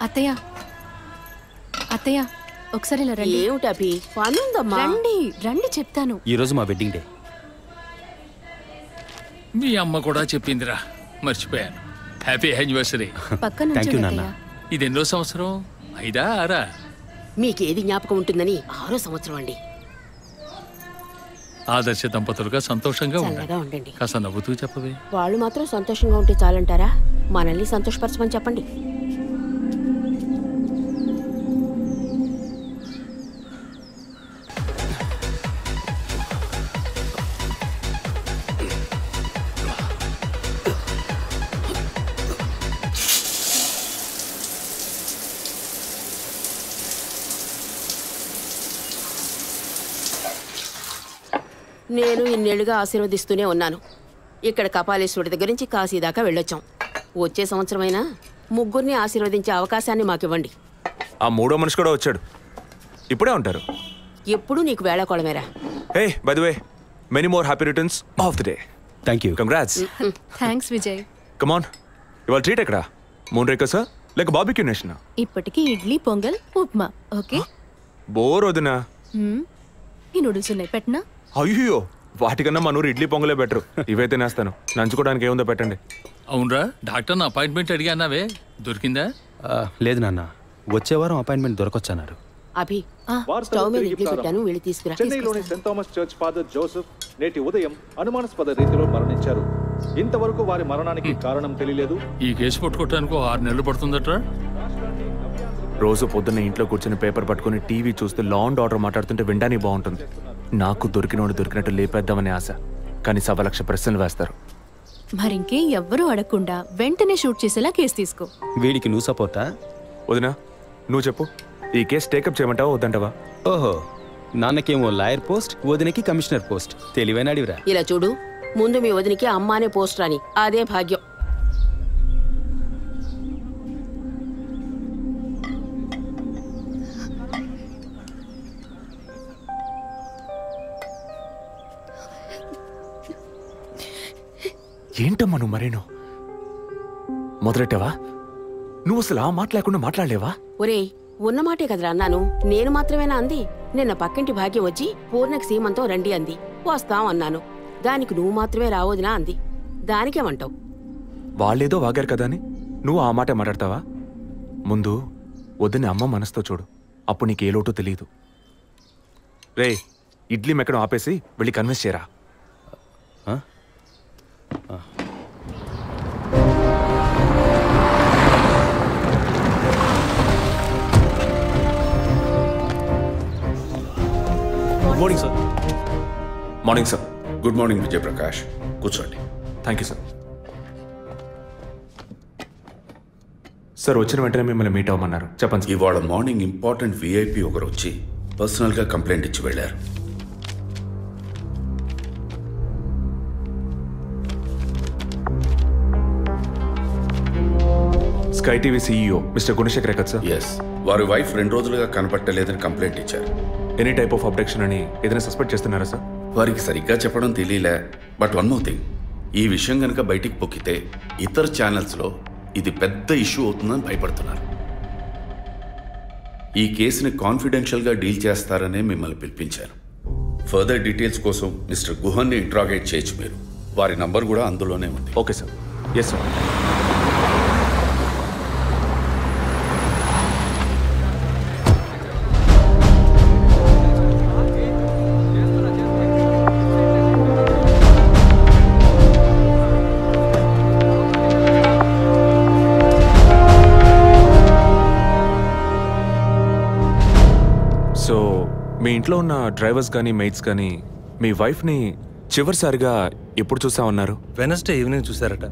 అత్తయ్య అత్తయ్య ఒకసారి ఇలా రండి. ఏమిటి అభి? పనుందమ్మా. రండి రండి చెప్తాను. ఈ రోజు మా వెడ్డింగ్ డే. మీ అమ్మ కూడా చెప్పిందిరా, మర్చిపోయాను. Happy anniversary. పక్కన థ్యాంక్ యూ నాన్న. ఇది ఎన్నో సంవత్సరం? 5ఆ 6ఆ? మీకేది జ్ఞాపకం ఉంటుందని 6వ సంవత్సరం అండి. ఆదర్శ దంపతులుగా సంతోషంగా చల్లగా ఉండండి. కాస్త నవ్వుతూ చెప్పవే. వాళ్ళు మాత్రం సంతోషంగా ఉంటే చాలంటారా? మనల్ని సంతోషపరచమని చెప్పండి. నేను ఇన్నేళ్లుగా ఆశీర్వదిస్తూనే ఉన్నాను. ఇక్కడ కపాలేశ్వరుడి దగ్గర నుంచి కాశీ దాకా వెళ్ళొచ్చాం. వచ్చే సంవత్సరమైనా ముగ్గురిని ఆశీర్వదించే అవకాశాన్ని మాకివ్వండి. ఆ మూడో మనిషి కూడా వచ్చాడు. ఇప్పుడే ఉంటారు. ఎప్పుడు నీకు వేళాకోళమేరా. Hey by the way, many more happy returns of the day. Thank you. Congrats. Thanks Vijay. Come on, ఇవాళ ట్రీట్ ఎక్కడ? మూన్ రేకసా లేక బార్బిక్యూ నేషనా? ఇప్పటికి ఇడ్లీ పొంగల్ ఉప్మా. ఓకే. బోర్ వదినా. ఈ నూడిల్స్ ఉన్నాయి, పెట్టనా? అయ్యో, వాటికన్నా మనూరు ఇడ్లీ పొంగలే బెటర్. ఇవైతే నేస్తాను. నంచుకోవడానికి ఏముందో పెట్టండి. అవునరా, డాక్టర్ అపాయింట్మెంట్ అడిగానావే, దొరికిందా? లేదు నాన్న, వచ్చే వారం అపాయింట్మెంట్ దొరకొచ్చన్నారు. అభి, స్టవ్ మీద ఇడ్లీ పెట్టాను, వెళ్ళి తీసుకురా. చెన్నైలోని Saint Thomas church father Joseph నేటి ఉదయం అనుమానాస్పద రీతిలో మరణించారు. ఇంతవరకు వారి మరణానికి కారణం తెలియలేదు. ఈ కేసు పట్టుకోవడానికి 6 నెలలు పడుతుందట్రా. రోజు పొద్దున్న ఇంట్లో కూర్చొని పేపర్ పట్టుకుని టీవీ చూస్తే లా అండ్ ఆర్డర్ మాట్లాడుతుంటే వినడానికి బాగుంటుంది. నాకు దొరికినోడు దొరికినట్టు లేపేద్దామనే ఆశ, కానీ 1,00,000 ప్రశ్నలు వేస్తారు. మరింకే ఎవ్వరూ అడగకుండా వెంటనే షూట్ చేసేలా కేసు తీసుకో. వీడికి నువ్వు సపోర్టా? వదినా నువ్వు చెప్పు, ఈ కేసు టేకప్ చేయమంటావా వద్దంటావా? ఓహో, నాన్నకేమో లాయర్ పోస్ట్, వదినకి కమిషనర్ పోస్ట్. తెలివైన అడివిరా. ఇలా చూడు, ముందు మీ వదినికి అమ్మ అనే పోస్ట్ రాని, అదే భాగ్యం. ఏంటమ్మా నువ్వు మరేనో మొదలెట్టావా? నువ్వు అసలు ఆ మాట లేకుండా మాట్లాడలేవా? ఒరేయ్, ఉన్నమాటే కదరా అన్నాను. నేను మాత్రమేనా అంది? నిన్న పక్కింటి భాగ్యం వచ్చి పూర్ణకి సీమంతం రండి అంది. వస్తాం అన్నాను. దానికి నువ్వు మాత్రమే రావోదినా అంది. దానికేమంటావు? వాళ్ళేదో వాగారు కదా అని నువ్వు ఆ మాట మాట్లాడతావా? ముందు వద్దని అమ్మ మనసుతో చూడు, అప్పుడు నీకు ఏ లోటు తెలియదు. రే, ఇడ్లీ మెక్కడం ఆపేసి వెళ్ళి కన్విన్స్ చేయరా. Morning sir. Morning sir. Good morning Vijayaprakash, కూర్చోండి. Thank you sir. సార్ వచ్చిన వెంటనే మిమ్మల్ని మీట్ అవ్వమన్నారు, చెప్పండి సార్. ఇవాళ మార్నింగ్ ఇంపార్టెంట్ విఐపి ఒకరు వచ్చి పర్సనల్గా కంప్లైంట్ ఇచ్చి వెళ్ళారు. Sky TV CEO mister Gunasekhar కదా సార్? ఎస్, వారి వైఫ్ 2 రోజులుగా కనపట్టలేదని కంప్లైంట్ ఇచ్చారు. ఎనీ టైప్ ఆఫ్ అబ్డక్షన్ అని ఏదైనా సస్పెక్ట్ చేస్తున్నారా సార్? వారికి సరిగ్గా చెప్పడం తెలియలే. బట్ వన్ మోర్ థింగ్, ఈ విషయం కనుక బయటికి పొక్కితే ఇతర ఛానల్స్లో ఇది పెద్ద ఇష్యూ అవుతుందని భయపడుతున్నారు. ఈ కేసుని కాన్ఫిడెన్షియల్గా డీల్ చేస్తారనే మిమ్మల్ని పిలిపించారు. ఫర్దర్ డీటెయిల్స్ కోసం మిస్టర్ గుహన్ని ఇంట్రాగేట్ చేయొచ్చు మీరు. వారి నంబర్ కూడా అందులోనే ఉంది. Okay sir. Yes sir. So మీ ఇంట్లో ఉన్న డ్రైవర్స్ కానీ మెయిట్స్ కానీ మీ వైఫ్ని చివరిసారిగా ఎప్పుడు చూసామన్నారు? వెనస్డే ఈవినింగ్ చూశారట.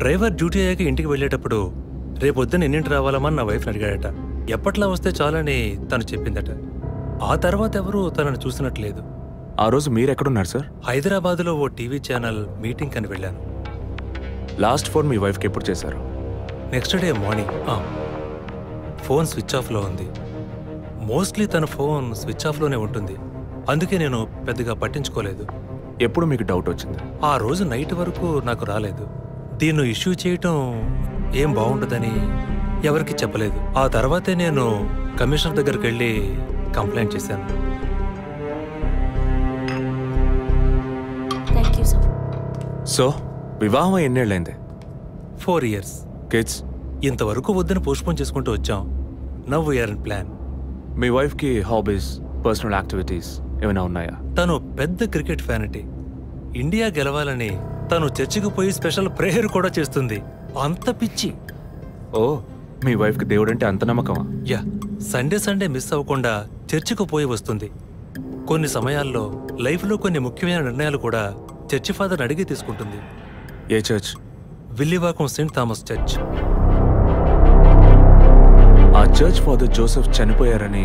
డ్రైవర్ డ్యూటీ అయ్యాక ఇంటికి వెళ్ళేటప్పుడు రేపొద్దున ఎన్నింటి రావాలమని నా వైఫ్ని అడిగాడట. ఎప్పట్లా వస్తే చాలని తను చెప్పిందట. ఆ తర్వాత ఎవరూ తనను చూసినట్లేదు. ఆ రోజు మీరు ఎక్కడున్నారు సార్? హైదరాబాద్లో ఓ టీవీ ఛానల్ మీటింగ్ అని వెళ్ళాను. లాస్ట్ ఫోన్ మీ వైఫ్కి ఎప్పుడు చేశారు? Next day morning. Phone switch ఆఫ్లో ఉంది. మోస్ట్లీ తన ఫోన్ స్విచ్ ఆఫ్లోనే ఉంటుంది. అందుకే నేను పెద్దగా పట్టించుకోలేదు. ఎప్పుడు మీకు డౌట్ వచ్చింది? ఆ రోజు నైట్ వరకు నాకు రాలేదు. దీన్ని ఇష్యూ చేయటం ఏం బాగుంటుందని ఎవరికి చెప్పలేదు. ఆ తర్వాతే నేను కమిషనర్ దగ్గరికి వెళ్ళి కంప్లైంట్ చేశాను. సో వివాహం ఎన్నేళ్ళైంది? 4 years. కిడ్స్? ఇంతవరకు వద్దని పోస్ట్పోన్ చేసుకుంటూ వచ్చాం. Now we're in plan. మీ వైఫ్కి హాబీస్, పర్సనల్ యాక్టివిటీస్ ఏమైనా ఉన్నాయా? తను పెద్ద క్రికెట్ ఫ్యానిటీ. ఇండియా గెలవాలని తను చర్చికి పోయి స్పెషల్ ప్రేయర్ కూడా చేస్తుంది. అంత పిచ్చి. ఓ, మీ వైఫ్కి దేవుడంటే అంత నమ్మకమా? యా, సండే మిస్ అవ్వకుండా చర్చికి పోయి వస్తుంది. కొన్ని సమయాల్లో లైఫ్లో కొన్ని ముఖ్యమైన నిర్ణయాలు కూడా చర్చి ఫాదర్ని అడిగి తీసుకుంటుంది. ఏ church? Villivakkam saint Thomas church. ఆ చర్చ్ ఫాదర్ జోసెఫ్ చనిపోయారని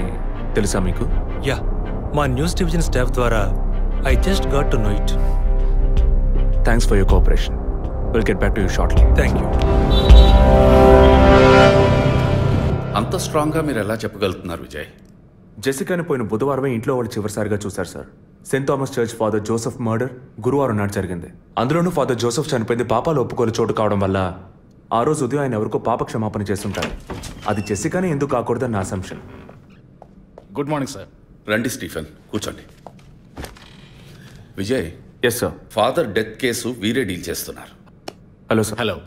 తెలుసా మీకు? యా, మా న్యూస్ డివిజన్ స్టాఫ్ ద్వారా I just got to know it. Thanks for your cooperation. Will get back to you shortly. Thank you. అంత స్ట్రాంగ్గా మీరు ఎలా చెప్పగలుగుతున్నారు విజయ్? జెసికాని పోయిన బుధవారమే ఇంట్లో వాళ్ళు చివరిసారిగా చూశారు sir. Saint Thomas church father Joseph murder గురువారం నాడు జరిగింది. అందులోనూ ఫాదర్ జోసెఫ్ చనిపోయింది పాపాలు ఒప్పుకోలు చోటు కావడం వల్ల ఆ రోజు ఉదయం ఆయన ఎవరికో పాప క్షమాపణ చేస్తుంటారు. అది జెసికానే ఎందుకు కాకూడదని నా అసంప్షన్. Good morning sir. రండి స్టీఫెన్, కూర్చోండి. Vijay, yes sir. Father death case వీరే డీల్ చేస్తున్నారు. Hello sir. Hello.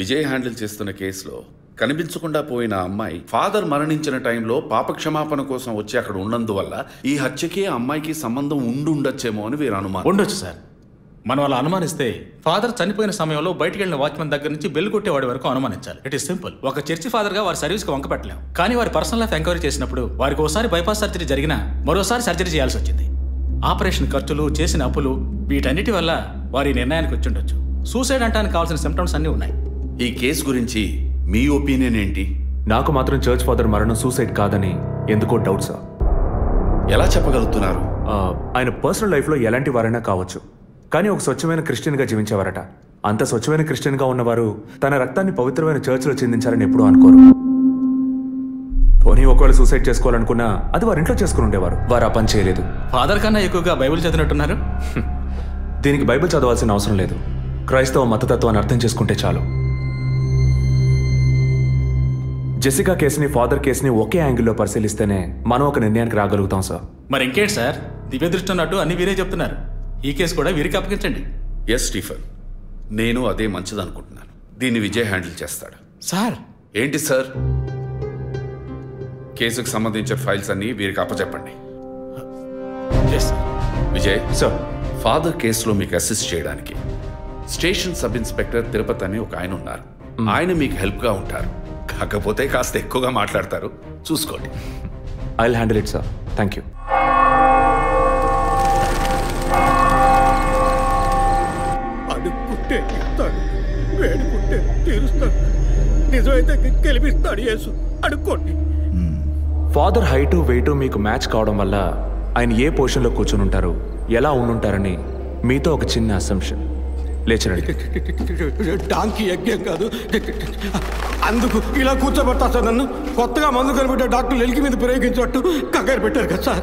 Vijay handle చేస్తున్న కేసులో కనిపించకుండా పోయిన అమ్మాయి ఫాదర్ మరణించిన టైంలో పాప క్షమాపణ కోసం వచ్చి అక్కడ ఉన్నందువల్ల ఈ హత్యకి ఆ అమ్మాయికి సంబంధం ఉండొచ్చేమో అని వీరు అనుమానం. ఉండొచ్చు సార్. మనం అలా అనుమానిస్తే ఫాదర్ చనిపోయిన సమయంలో బయటికి వెళ్ళిన వాచ్మెన్ దగ్గర నుంచి బెల్ కొట్టేవాడి వరకు అనుమానించాలి. It is simple. ఒక చర్చి ఫాదర్గా వారి సర్వీస్కి వంక పెట్టలేం. కానీ వారి పర్సనల్ లైఫ్ ఎంక్వైరీ చేసినప్పుడు వారికి ఒకసారి బైపాస్ సర్జరీ జరిగినా మరోసారి సర్జరీ చేయాల్సి వచ్చింది. ఆపరేషన్ ఖర్చులు, చేసిన అప్పులు, వీటన్నిటి వల్ల వారి నిర్ణయానికి వచ్చి ఉండొచ్చు. సూసైడ్ అంటానికి కావాల్సిన సిమ్టమ్స్ అన్నీ ఉన్నాయి. ఈ కేసు గురించి మీ ఒపీనియన్ ఏంటి? నాకు మాత్రం చర్చ్ ఫాదర్ మరణం సూసైడ్ కాదని ఎందుకో డౌట్ సార్. ఎలా చెప్పగలుగుతున్నారు? ఆయన పర్సనల్ లైఫ్లో ఎలాంటి వారైనా కావచ్చు, కానీ ఒక స్వచ్ఛమైన క్రిస్టియన్గా జీవించేవారట. అంత స్వచ్ఛమైన క్రిస్టియన్గా ఉన్నవారు తన రక్తాన్ని పవిత్రమైన చర్చ్లో చిందించాలని ఎప్పుడూ అనుకోరు. పోనీ ఒకవేళ సూసైడ్ చేసుకోవాలనుకున్నా అది వారి ఇంట్లో చేసుకుని ఉండేవారు. వారు ఆ పని చేయలేదు. ఫాదర్ కన్నా ఎక్కువగా బైబిల్ చదివినట్టున్నారు. దీనికి బైబిల్ చదవాల్సిన అవసరం లేదు. క్రైస్తవ మతతత్వాన్ని అర్థం చేసుకుంటే చాలు. జెసికా కేసుని, ఫాదర్ కేసుని ఒకే యాంగిల్లో పరిశీలిస్తేనే మనం ఒక నిర్ణయానికి రాగలుగుతాం సార్. మరి ఇంకేంటి సార్, దివ్య దృష్టి ఉన్నట్టు అన్ని వీరే చెప్తున్నారు. ఈ కేసు కూడా వీరికి అప్పగించండి. ఎస్ స్టీఫెన్, నేను అదే మంచిదనుకుంటున్నాను. దీన్ని విజయ్ హ్యాండిల్ చేస్తాడు. సార్. ఏంటి సార్? కేసుకు సంబంధించిన ఫైల్స్ అన్ని వీరికి అప్పచెప్పండి. విజయ్ సార్, ఫాదర్ కేసులో మీకు అసిస్ట్ చేయడానికి స్టేషన్ సబ్ ఇన్స్పెక్టర్ తిరుపతి అని ఒక ఆయన ఉన్నారు. ఆయన మీకు హెల్ప్గా ఉంటారు. కాకపోతే కాస్త ఎక్కువగా మాట్లాడతారు, చూసుకోండి. I will handle it sir. Thank you. అడుక్కుంటే ఇస్తాడు, వేడుకుంటే తీరుస్తాడు, నిజమైతే గెలిపిస్తాడు యేసు. అడుక్కోండి. ఫాదర్ హైటు వెయిటు మీకు మ్యాచ్ కావడం వల్ల ఆయన ఏ పొజిషన్లో కూర్చొని ఉంటారు, ఎలా ఉండుంటారని మీతో ఒక చిన్న అసంప్షన్. లేచరండి. డాంకీ యజ్ఞం కాదు, అందుకు ఇలా కూర్చోబెడతా సార్. నన్ను కొత్తగా మందు కనిపెట్టే డాక్టర్లు ఎలికి మీద ప్రయోగించినట్టు కంగారు పెట్టారు కదా సార్.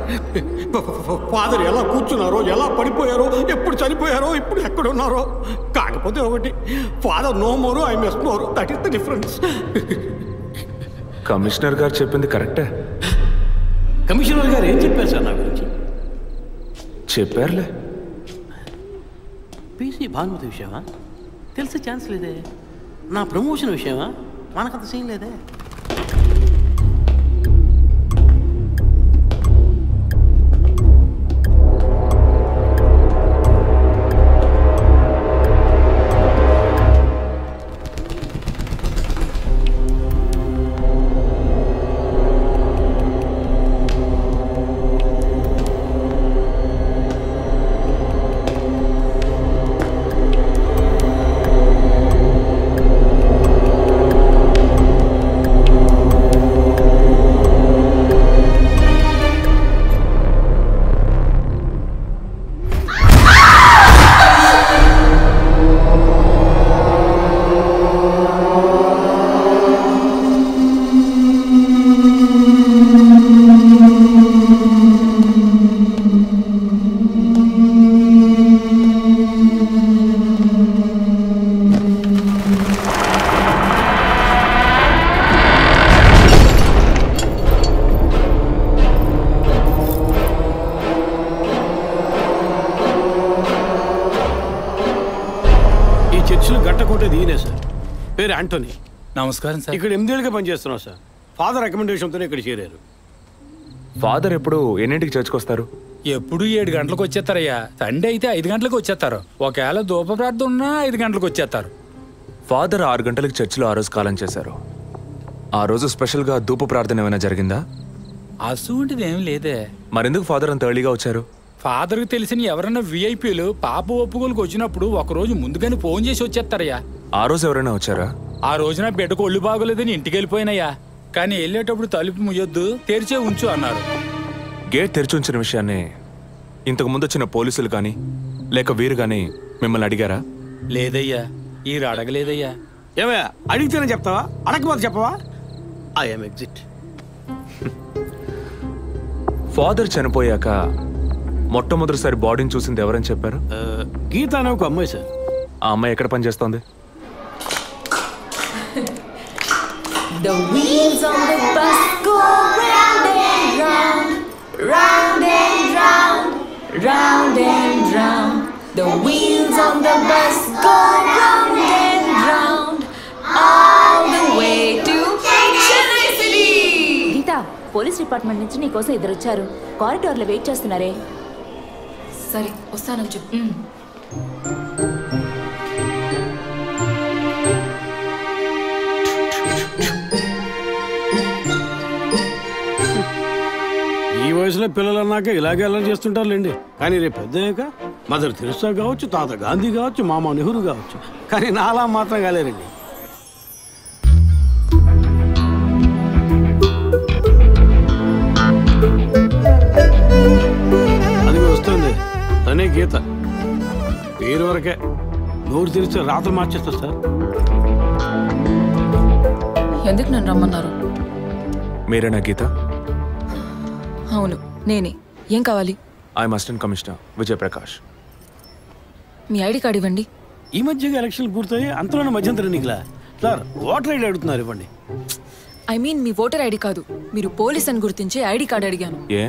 ఫాదర్ ఎలా కూర్చున్నారో, ఎలా పడిపోయారో, ఎప్పుడు చనిపోయారో, ఇప్పుడు ఎక్కడున్నారో. కాకపోతే ఒకటి, father no more, I miss more. That is the difference. Commissioner గారు చెప్పింది కరెక్టే. కమిషనర్ గారు ఏం చెప్పారు సార్ నా గురించి? చెప్పారులే. పీసీ భానుమతి విషయమా? తెలిసే ఛాన్స్ లేదే. నా ప్రమోషన్ విషయమా? మనకంత సీన్ లేదే. యాంటోనీ. నమస్కారం సార్. ఇక్కడ 8 ఏళ్ళుగా పనిచేస్తున్నాం సార్. ఫాదర్ రికమెండేషన్తోనే ఇక్కడ చేరారు. ఫాదర్ ఎప్పుడు ఎన్నింటికి చర్చ్కి వస్తారు? ఎప్పుడు 7 గంటలకు వచ్చేస్తారయ్యా. సండే అయితే 5 గంటలకు వచ్చేస్తారు. ఒకవేళ ధూప ప్రార్థన ఉన్నా 5 గంటలకు వచ్చేస్తారు. ఫాదర్ 6 గంటలకు చర్చిలో ఆ రోజు కాలం చేశారు. ఆ రోజు స్పెషల్గా ధూప ప్రార్థన ఏమైనా జరిగిందా? అసుంటిది ఏం లేదే. మరెందుకు ఫాదర్ అంత ఎర్లీగా వచ్చారు? ఫాదర్కి తెలిసిన ఎవరన్నా విఐపీలు పాప ఒప్పుకోలకు వచ్చినప్పుడు ఒకరోజు ముందుగానే ఫోన్ చేసి వచ్చేస్తారయ్యా. ఆ రోజు ఎవరైనా వచ్చారా? ఆ రోజున బిడ్డకు ఒళ్ళు బాగోలేదని ఇంటికి వెళ్ళిపోయినయ్యా. కానీ వెళ్ళేటప్పుడు తలుపు ముయ్యొద్దు, తెరిచే ఉంచు అన్నారు. గేట్ తెరిచి ఉంచిన విషయాన్ని ఇంతకు ముందు వచ్చిన పోలీసులు కానీ లేక వీరు కానీ మిమ్మల్ని అడిగారా? లేదయ్యా, ఈ అడగలేదయ్యా. ఏమయ్యా అడిగితేనే చెప్తావా, అడగకపోతే చెప్పవా? I'm exit. ఫాదర్ చనిపోయాక మొట్టమొదటిసారి బాడీని చూసింది ఎవరని చెప్పారు? గీత అనే ఒక అమ్మాయి సార్. ఆ అమ్మాయి ఎక్కడ పనిచేస్తోంది? The wheels on the bus go round and round, round and round, round and round. The wheels on the bus go round and round, all the way to Chennai City. Geeta, police department నుంచి నీకోసం ఇద్దరు వచ్చారు. కారిడార్లో wait చేస్తున్నారే. సరే వస్తానని చెప్పు. ఈ వయసులో పిల్లలు అన్నాక ఇలాగే అల్లరి చేస్తుంటారులేండి. కానీ రేపు పెద్దయ్యాక మదర్ తెరిసా కావచ్చు, తాత గాంధీ కావచ్చు, మామ నెహ్రూ కావచ్చు. కానీ నాలా మాత్రం కాలేరండి. అది వస్తుంది తనే గీత. పేరు వరకే, నోరు తెరిస్తే రాత్రి మార్చేస్తా సార్. ఎందుకు నన్ను రమ్మన్నారు? మీరేనా గీత? అవును నేనే. ఏం కావాలి? I'm assistant commissioner Vijay Prakash. Me ID card ఇవ్వండి. ఈ మధ్యగా ఎలక్షన్లు పూర్తయి అంతలోనే మధ్యంతర ఎన్నికలా సార్? ఓటర్ ఐడి అడుగుతున్నారు, ఇవ్వండి. I mean me voter ID కాదు, మీరు పోలీస్ అని గుర్తించే ఐడి కార్డు అడిగాను. ఏ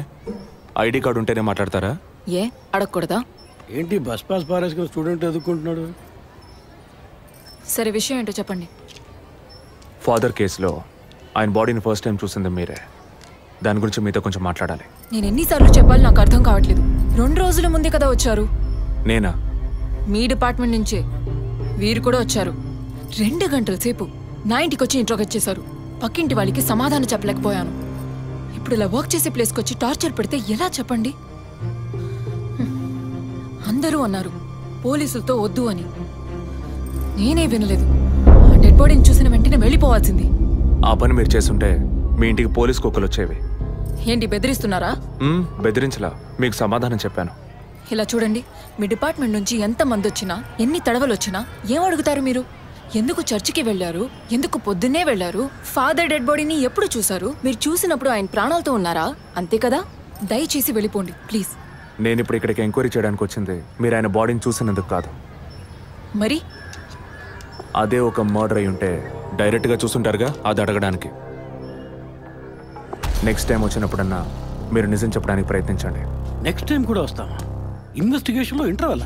ఐడి కార్డు ఉంటేనే మాట్లాడతారా? ఏ అడగకూడదా? ఏంటి బస్ పాస్ పారేసుకుని స్టూడెంట్ ఎదుర్కొంటున్నాడు? సరే విషయం ఏంటో చెప్పండి. ఫాదర్ కేసులో ఆయన బాడీని ఫస్ట్ టైం చూసింది మీరే. దాని గురించి మీతో కొంచెం మాట్లాడాలి. నేను ఎన్నిసార్లు చెప్పాలి, నాకు అర్థం కావట్లేదు. 2 రోజుల ముందే కదా వచ్చారు. నేనా? మీ డిపార్ట్మెంట్ నుంచే వీరు కూడా వచ్చారు. 2 గంటల సేపు నా ఇంటికి వచ్చి ఇంట్రోగేట్ చేశారు. పక్కింటి వాళ్ళకి సమాధానం చెప్పలేకపోయాను. ఇప్పుడు ఇలా వర్క్ చేసే ప్లేస్కి వచ్చి టార్చర్ పెడితే ఎలా చెప్పండి? అందరూ అన్నారు పోలీసులతో వద్దు అని. నేనే వినలేదు. ఆ డెడ్ బాడీని చూసిన వెంటనే వెళ్ళిపోవాల్సింది. ఆ పని మీరు చేస్తుంటే మీ ఇంటికి పోలీస్ కుక్కలు వచ్చేవి. ఏంటి బెదిరిస్తున్నారా? బెదిరించలా, మీకు సమాధానం చెప్పాను. ఇలా చూడండి, మీ డిపార్ట్మెంట్ నుంచి ఎంతమంది వచ్చినా, ఎన్ని తడవలు వచ్చినా ఏం అడుగుతారు మీరు? ఎందుకు చర్చికి వెళ్ళారు? ఎందుకు పొద్దున్నే వెళ్ళారు? ఫాదర్ డెడ్ బాడీని ఎప్పుడు చూశారు? మీరు చూసినప్పుడు ఆయన ప్రాణాలతో ఉన్నారా? అంతే కదా. దయచేసి వెళ్ళిపోండి ప్లీజ్. నేను ఇప్పుడు ఇక్కడికి ఎంక్వైరీ చేయడానికి వచ్చింది మీరు ఆయన బాడీని చూసినందుకు కాదు. మరి అదే ఒక మర్డర్ అయి ఉంటే డైరెక్ట్గా చూసుంటారుగా, అది అడగడానికి. నెక్స్ట్ టైం వచ్చినప్పుడన్నా మీరు నిజం చెప్పడానికి ప్రయత్నించండి. నెక్స్ట్ టైం కూడా వస్తామా? ఇన్వెస్టిగేషన్లో ఇంటర్వెల్